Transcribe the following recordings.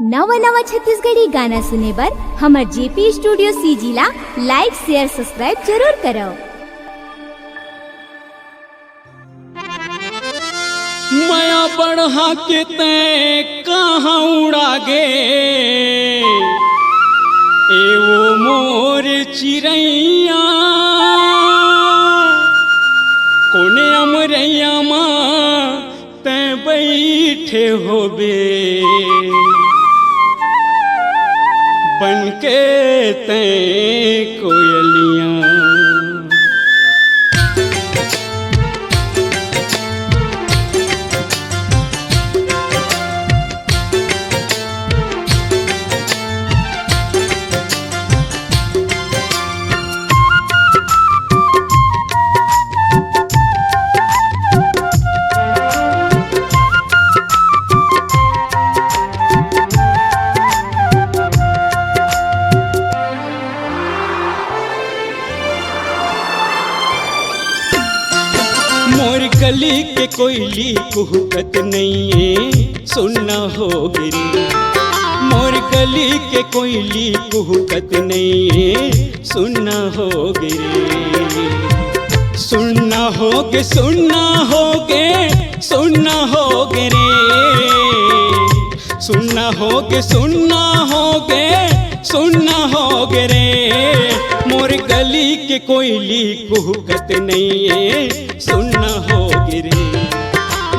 नवा नवा छत्तीसगढ़ी गाना सुने बर हमर जेपी स्टूडियो सीजी ला लाइक शेयर सब्सक्राइब जरूर करो। माया बढ़ा के ते कहाँ उड़ा गे ए वो मोर चिड़ैया कोने अमरैया माँ ते बैठे होबे बनके ते कोयलियाँ। मोर गली के कोयली कुहकत नहीं है सुनना हो गिरी। मोर गली के कोयली कुहकत नहीं है सुनना हो गिरी। सुनना होगे सुनना होगे सुनना होगे रे सुनना होगे सुनना होगे सुनना होगे रे। मोर गली के कोयली कुहकत नहीं है सुनना होगे रे।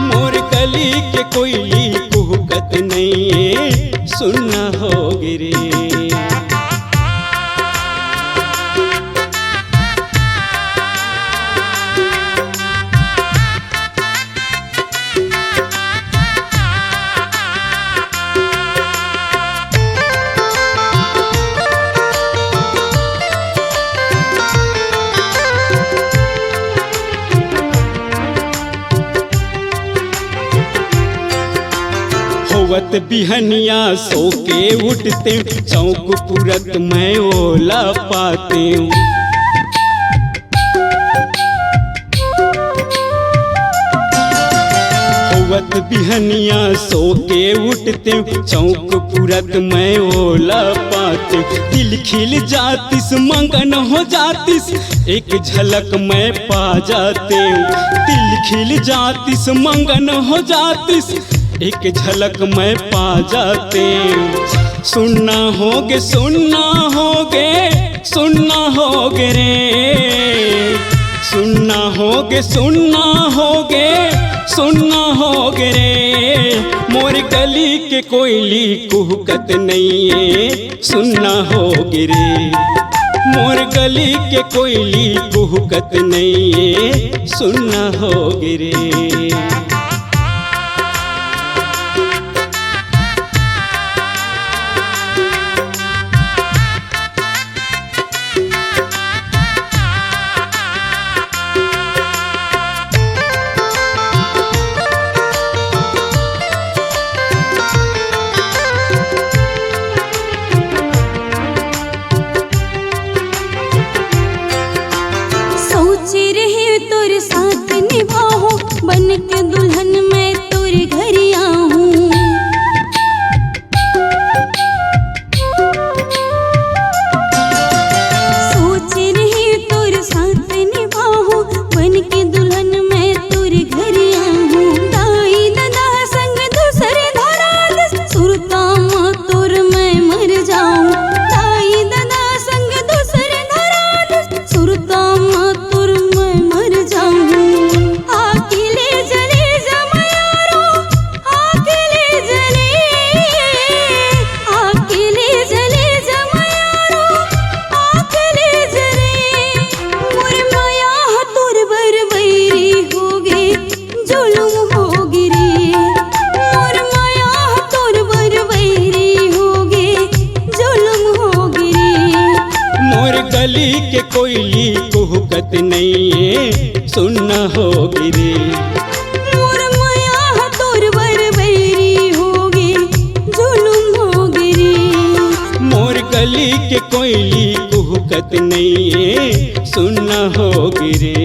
मोर गली के कोयली कुहकत नहीं है सुनना होगे रे। होवत बिहनिया सो के उठते चौक पुरत मैं ओला पाते। होवत बिहनिया सो के उठते चौक पुरत मैं ओला पाते। दिल खिल जातिस मंगन हो जातिस एक झलक मैं पा जाते। दिल खिल जातिस मंगन हो जातिस एक झलक मैं पा जाते। सुनना होगे सुनना होगे सुनना होगे रे सुनना होगे सुनना होगे सुनना होगे रे। मोर गली के कोयली कुहकत नहीं है सुनना होगे रे। मोर गली के कोयली कुहकत नहीं है सुनना होगे रे। बन के दुल्हन मैं तोरे घर आऊं। सोच रही तोरे साथ निभाऊं बन के दुल्हन मैं तोरे घर आऊं। दाई दादा संग दूसरे धरा सुरता माँ तोर मैं मर जाऊं। दाई दादा संग दूसरे धरा सुरता माँ तोर मैं मर जाऊं। गली के कोयली कुहकत नहीं है सुनना होगे रे। मोर माया तोर बर बैरी होगे जुलुम होगे रे। मोर गली के कोयली कुहकत नहीं है सुनना होगे रे।